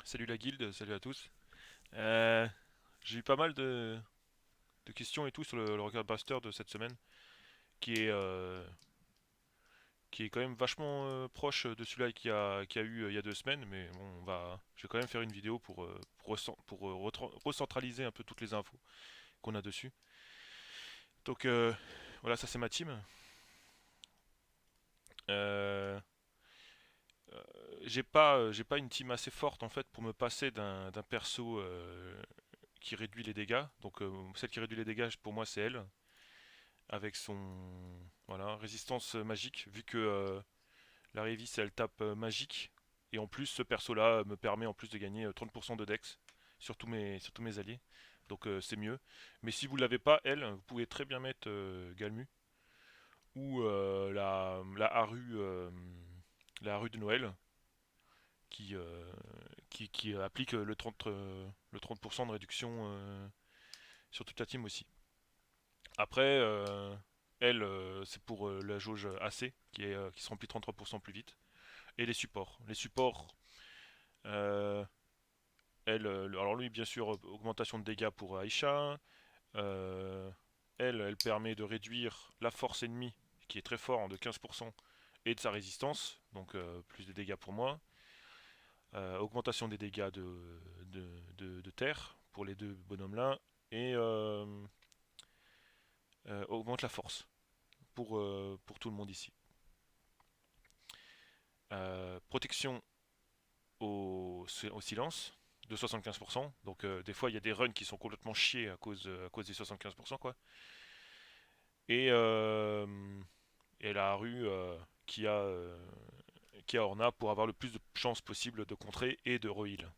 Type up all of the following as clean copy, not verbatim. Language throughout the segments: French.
Salut la guilde, salut à tous. Euh, j'ai eu pas mal de questions et tout sur le Rocket Buster de cette semaine, qui est, euh, qui est quand même vachement proche de celui-là qu'il y a eu il y a 2 semaines, mais bon, je vais quand même faire une vidéo pour recentraliser un peu toutes les infos qu'on a dessus. Donc voilà, ça c'est ma team. Euh, j'ai pas une team assez forte en fait pour me passer d'un perso qui réduit les dégâts. Donc celle qui réduit les dégâts pour moi c'est elle, avec son voilà, résistance magique, vu que la Révis elle tape magique, et en plus ce perso là me permet en plus de gagner 30% de dex sur tous mes alliés, donc c'est mieux. Mais si vous l'avez pas, elle, vous pouvez très bien mettre Galmu ou la Haru de Noël qui, euh, qui applique le 30% de réduction sur toute la team aussi. Après, elle, c'est pour la jauge AC qui se remplit 33% plus vite. Et les supports. Les supports, euh, alors lui, bien sûr, augmentation de dégâts pour Aisha. Euh, elle permet de réduire la force ennemie, qui est très fort, de 15%, et de sa résistance, donc plus de dégâts pour moi. Augmentation des dégâts de terre pour les deux bonhommes là. Et augmente la force pour tout le monde ici. Protection au silence de 75%. Donc des fois il y a des runs qui sont complètement chiés à cause des 75% quoi. Et, euh, et la rue qui a Orna pour avoir le plus de chances possible de contrer et de re-heal.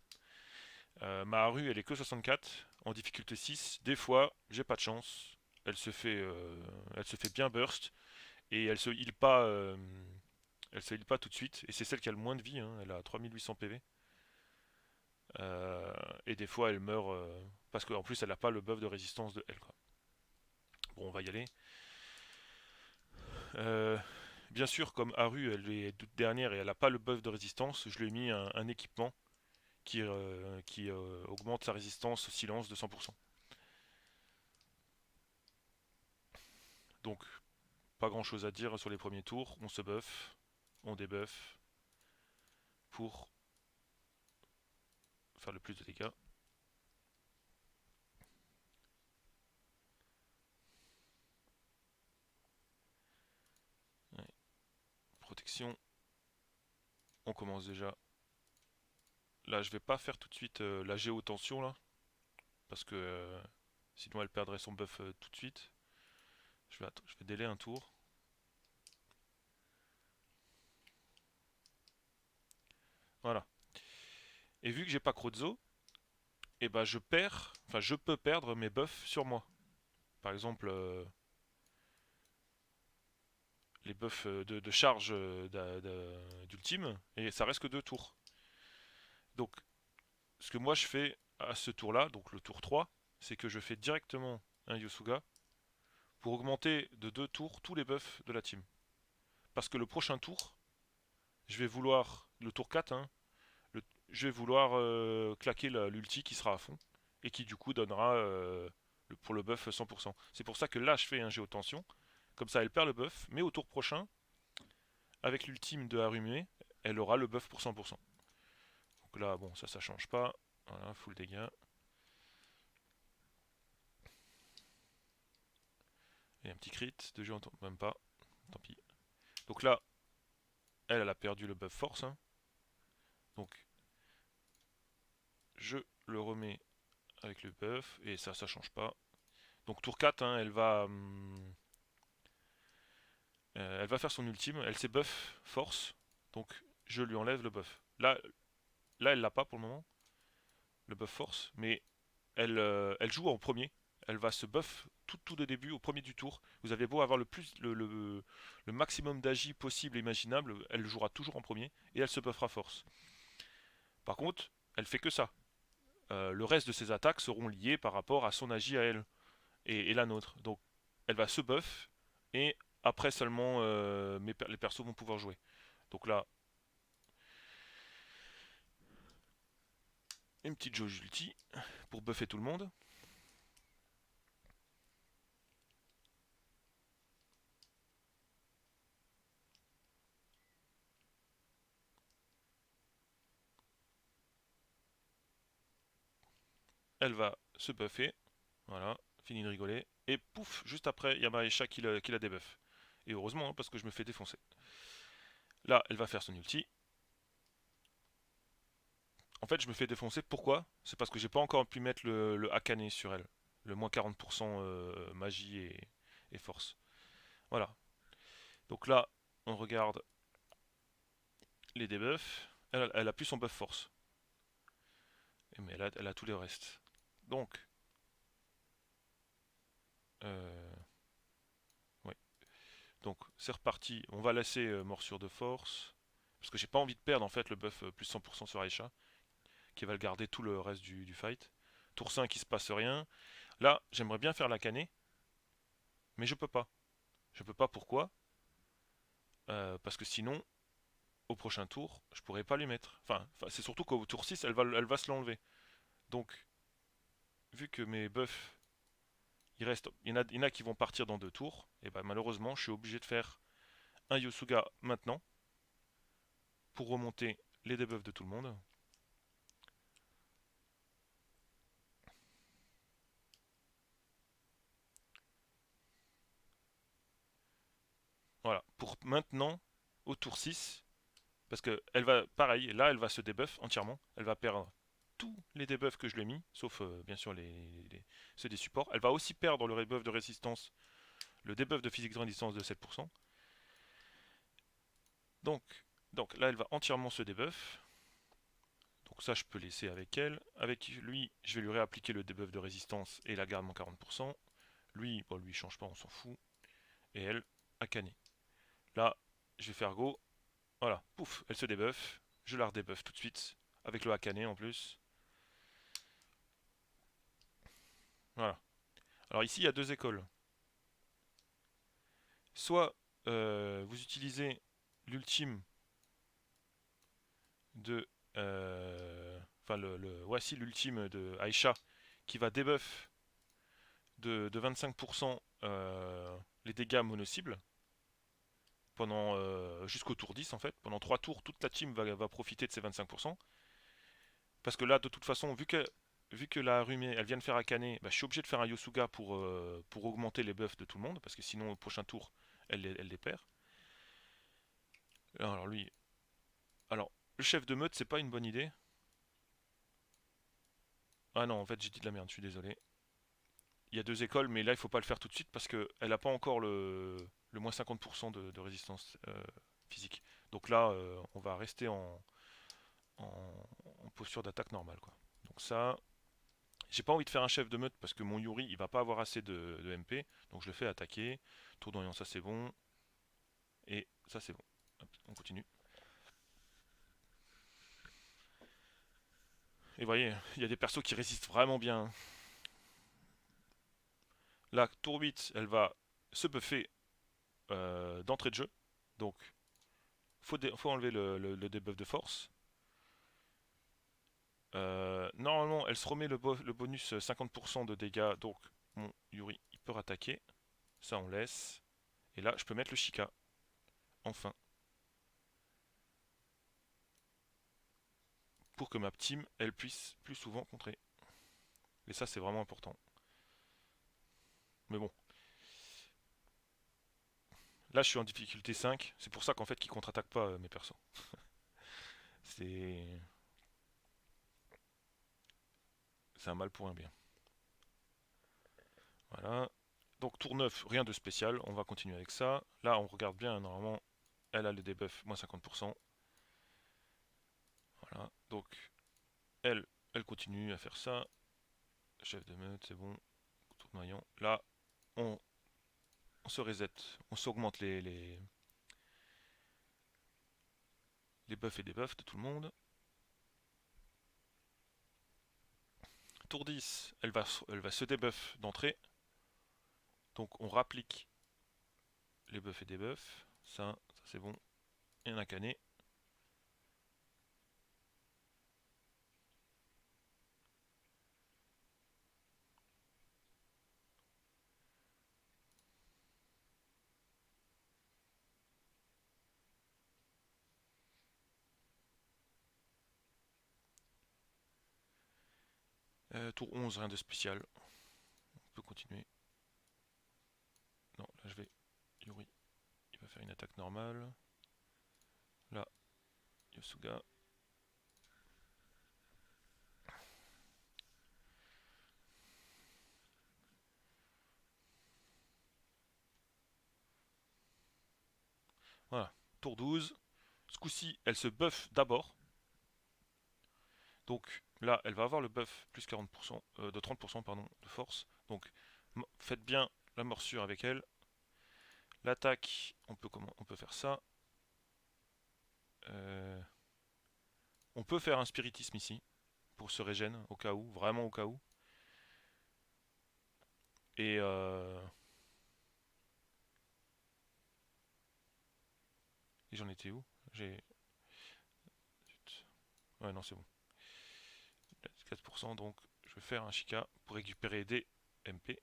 Ma rue elle est que 64 en difficulté 6. Des fois j'ai pas de chance. Elle se fait bien burst et elle se heal pas tout de suite. Et c'est celle qui a le moins de vie, hein. Elle a 3800 PV. Et des fois, elle meurt parce qu'en plus, elle n'a pas le buff de résistance de elle, quoi. Bon, on va y aller. Euh, Bien sûr, comme Haru, elle est toute dernière et elle n'a pas le buff de résistance, je lui ai mis un équipement qui augmente sa résistance au silence de 100%. Donc, pas grand chose à dire sur les premiers tours. On se buff, on débuff pour faire le plus de dégâts. Ouais. Protection, on commence déjà. Là, je vais pas faire tout de suite la géotension là, parce que sinon elle perdrait son buff tout de suite. Je vais délai un tour. Voilà. Et vu que j'ai pas Crozo, et ben je peux perdre mes buffs sur moi. Par exemple, les buffs de charge d'ultime, et ça reste que 2 tours. Donc, ce que moi je fais à ce tour-là, donc le tour 3, c'est que je fais directement un Yosuga pour augmenter de 2 tours tous les buffs de la team. Parce que le prochain tour, je vais vouloir, le tour 4, hein, je vais vouloir claquer l'ulti qui sera à fond et qui du coup donnera pour le buff 100%. C'est pour ça que là je fais un géotension, comme ça elle perd le buff, mais au tour prochain, avec l'ultime de Harume, elle aura le buff pour 100%. Donc là bon ça change pas, voilà, full dégâts. Et un petit crit de jeu, même pas, tant pis. Donc là, elle a perdu le buff force, hein. Donc je le remets avec le buff, et ça change pas. Donc tour 4, hein, elle va faire son ultime, elle s'est buff force, donc je lui enlève le buff. Là elle l'a pas pour le moment, le buff force, mais elle joue en premier, elle va se buff tout de début, au premier du tour. Vous avez beau avoir le maximum d'agi possible et imaginable, elle jouera toujours en premier, et elle se buffera force. Par contre, elle fait que ça. Le reste de ses attaques seront liées par rapport à son agi à elle, et la nôtre. Donc elle va se buff, et après seulement les persos vont pouvoir jouer. Donc là, une petite jauge ulti pour buffer tout le monde. Elle va se buffer. Voilà, fini de rigoler. Et pouf, juste après, il y a Marisha qui la débuff. Et heureusement, hein, parce que je me fais défoncer. Là, elle va faire son ulti. En fait, je me fais défoncer. Pourquoi? C'est parce que j'ai pas encore pu mettre le Akane sur elle. Le moins 40% magie et force. Voilà. Donc là, on regarde les debuffs. Elle a plus son buff force. Mais elle a tous les restes. Donc, euh, ouais. Donc, c'est reparti. On va laisser morsure de force. Parce que j'ai pas envie de perdre en fait le buff plus 100% sur Aisha. Qui va le garder tout le reste du fight. Tour 5, il se passe rien. Là, j'aimerais bien faire la canée. Mais je peux pas. Je peux pas pourquoi? Parce que sinon, au prochain tour, je pourrais pas lui mettre. Enfin, c'est surtout qu'au tour 6, elle va se l'enlever. Donc, vu que mes buffs, il y en a qui vont partir dans 2 tours, et ben malheureusement, je suis obligé de faire un Yosuga maintenant pour remonter les debuffs de tout le monde. Voilà, pour maintenant, au tour 6, parce que elle va, pareil, là elle va se debuff entièrement, elle va perdre tous les debuffs que je lui ai mis, sauf bien sûr ceux des supports. Elle va aussi perdre le rebuff de résistance, le debuff de physique de résistance de 7%. Donc, donc là elle va entièrement se debuff. Donc ça je peux laisser avec elle. Avec lui, je vais lui réappliquer le debuff de résistance et la garde mon 40%. Lui, bon lui il change pas, on s'en fout. Et elle, Akane. Là, je vais faire go. Voilà, pouf, elle se debuff. Je la redebuff tout de suite. Avec le Akane en plus. Voilà. Alors ici, il y a 2 écoles. Soit vous utilisez l'ultime de... Enfin, voici l'ultime de Aisha qui va debuff de 25% les dégâts mono-cibles pendant jusqu'au tour 10 en fait. Pendant 3 tours, toute la team va profiter de ces 25%. Parce que là, de toute façon, vu que la Rumée, elle vient de faire Akane, bah, je suis obligé de faire un Yosuga pour augmenter les buffs de tout le monde, parce que sinon, au prochain tour, elle les perd. Alors lui, alors le chef de meute, c'est pas une bonne idée. Ah non, en fait, j'ai dit de la merde, je suis désolé. Il y a 2 écoles, mais là, il faut pas le faire tout de suite parce qu'elle n'a pas encore le moins 50% de résistance physique. Donc là, on va rester en posture d'attaque normale, quoi. Donc ça, j'ai pas envie de faire un chef de meute parce que mon Yuri il va pas avoir assez de MP, donc je le fais attaquer. Tour d'Orient, ça c'est bon. Et ça c'est bon. Hop, on continue. Et vous voyez, il y a des persos qui résistent vraiment bien. La tour 8, elle va se buffer d'entrée de jeu. Donc faut enlever le debuff de force. Normalement, elle se remet le bonus 50% de dégâts, donc mon Yuri il peut rattaquer. Ça on laisse. Et là, je peux mettre le Shika. Enfin. Pour que ma team, elle puisse plus souvent contrer. Et ça, c'est vraiment important. Mais bon, là, je suis en difficulté 5. C'est pour ça qu'en fait, qu'ils contre-attaquent pas mes persos. C'est... C'est un mal pour un bien. Voilà. Donc, tour 9, rien de spécial. On va continuer avec ça. Là, on regarde bien. Normalement, elle a le debuff, moins 50%. Voilà. Donc, elle continue à faire ça. Chef de meute, c'est bon. Tournoyant. Là, on, on se reset. On s'augmente les buffs et debuffs de tout le monde. Tour 10, elle va se debuff d'entrée. Donc on rapplique les buffs et debuffs. Ça c'est bon. Et un Akane. Tour 11, rien de spécial. On peut continuer. Non, là je vais... Yuri, il va faire une attaque normale. Là, Yosuga. Voilà, tour 12. Ce coup-ci, elle se buff d'abord. Donc là, elle va avoir le buff plus 40%, de 30% pardon, de force. Donc faites bien la morsure avec elle. L'attaque, on peut faire ça. Euh, on peut faire un spiritisme ici pour se régène au cas où, vraiment au cas où. Et j'en étais où? J'ai... Ouais non c'est bon. 4% donc je vais faire un Chica pour récupérer des MP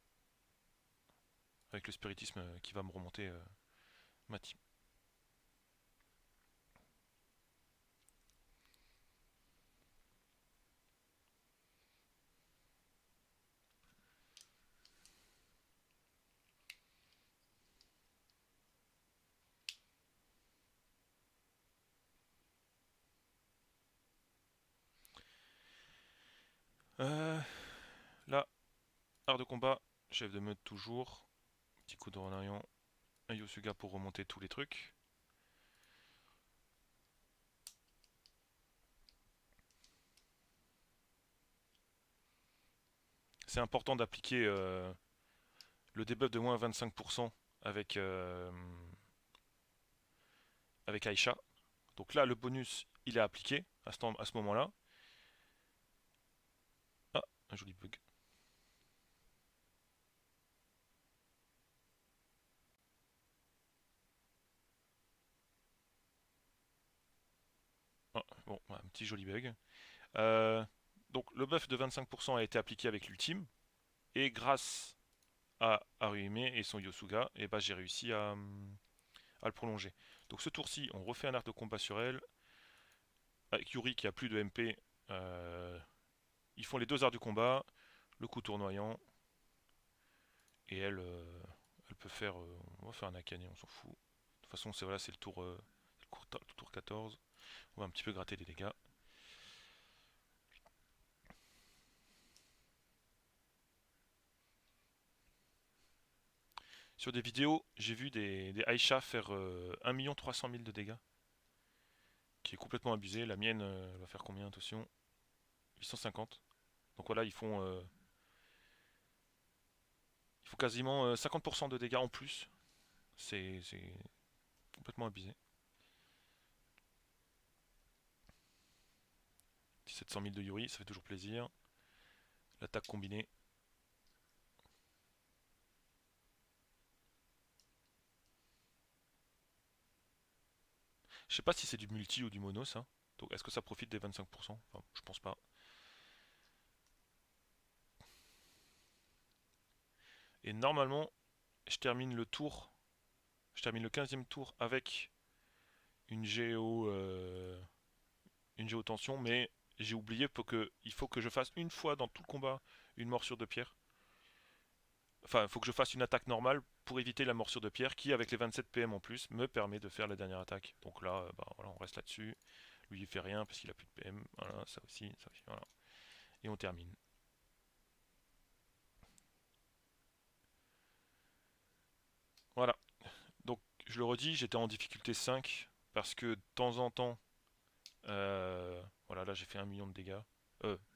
avec le spiritisme qui va me remonter ma team. Euh, là, art de combat, chef de meute toujours. Petit coup de renarion, un Yosuga pour remonter tous les trucs. C'est important d'appliquer le debuff de moins 25% avec, avec Aisha. Donc là, le bonus, il est appliqué à ce moment-là. Ah, un joli bug. Ah, bon, un petit joli bug. Euh, donc le buff de 25% a été appliqué avec l'ultime. Et grâce à Haruhime et son Yosuga, et bah, j'ai réussi à le prolonger. Donc ce tour-ci, on refait un arc de combat sur elle. Avec Yuri qui a plus de MP, euh, ils font les deux arts du combat, le coup tournoyant, et elle, elle peut faire. On va faire un Akane, on s'en fout. De toute façon, c'est voilà, c'est le tour 14. On va un petit peu gratter des dégâts. Sur des vidéos, j'ai vu des Aisha faire 1 300 000 de dégâts, qui est complètement abusé. La mienne va faire combien? Attention, 850. Donc voilà, ils font quasiment 50% de dégâts en plus. C'est complètement abusé. 700 000 de Yuri, ça fait toujours plaisir. L'attaque combinée. Je sais pas si c'est du multi ou du mono ça. Donc est-ce que ça profite des 25%? Enfin, je pense pas. Et normalement, je termine le tour. Je termine le 15e tour avec une géo. Une géotension, mais j'ai oublié il faut que je fasse une fois dans tout le combat une morsure de pierre. Enfin, il faut que je fasse une attaque normale pour éviter la morsure de pierre qui, avec les 27 PM en plus, me permet de faire la dernière attaque. Donc là, bah, voilà, on reste là-dessus. Lui, il fait rien parce qu'il a plus de PM. Voilà, ça aussi, voilà. Et on termine. Voilà. Donc, je le redis, j'étais en difficulté 5 parce que de temps en temps, voilà, là j'ai fait 1 million de dégâts.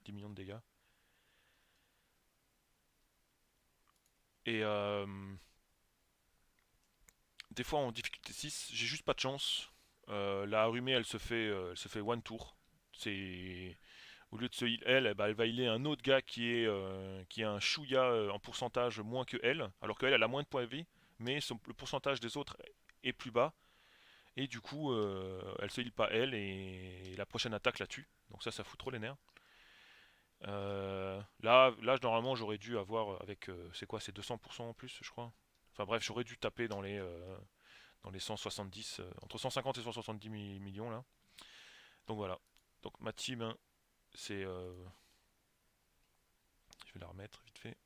10 millions de dégâts. Et des fois en difficulté 6, j'ai juste pas de chance. La Harumé, elle se fait one tour. C'est au lieu de se heal elle, bah, elle va healer un autre gars qui a un chouïa en pourcentage moins que elle, alors qu'elle elle a moins de points de vie, mais le pourcentage des autres est plus bas. Et du coup, elle se heal pas elle et la prochaine attaque la tue. Donc ça fout trop les nerfs. Là, normalement, j'aurais dû avoir avec, c'est quoi, c'est 200% en plus, je crois. Enfin bref, j'aurais dû taper dans les 170, entre 150 et 170 millions là. Donc voilà. Donc ma team, hein, c'est Je vais la remettre vite fait.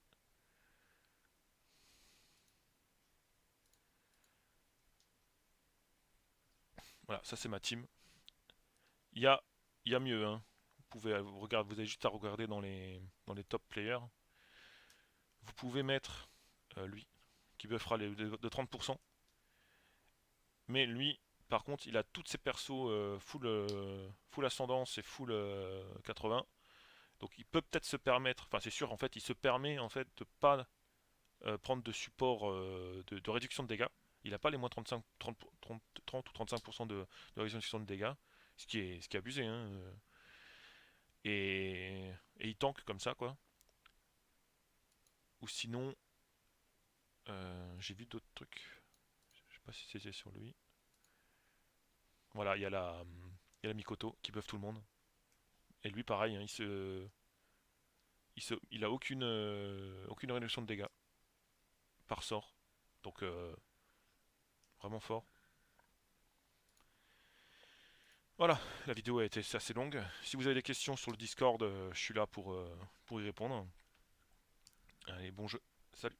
Voilà, ça c'est ma team. Il y a, il y a mieux, hein. Vous avez juste à regarder dans les top players. Vous pouvez mettre lui, qui buffera de 30%. Mais lui, par contre, il a toutes ses persos full ascendance et full 80. Donc il peut peut-être se permettre, enfin c'est sûr en fait, il se permet en fait de pas prendre de support de réduction de dégâts. Il n'a pas les moins 35, 30 ou 35% de réduction de dégâts, ce qui est abusé. Hein. Et il tank comme ça quoi. Ou sinon, j'ai vu d'autres trucs. Je sais pas si c'était sur lui. Voilà, il y a la Mikoto qui buff tout le monde. Et lui pareil, hein, il a aucune réduction de dégâts par sort. Donc vraiment fort. Voilà, la vidéo a été assez longue. Si vous avez des questions sur le Discord, je suis là pour y répondre. Allez, bon jeu. Salut.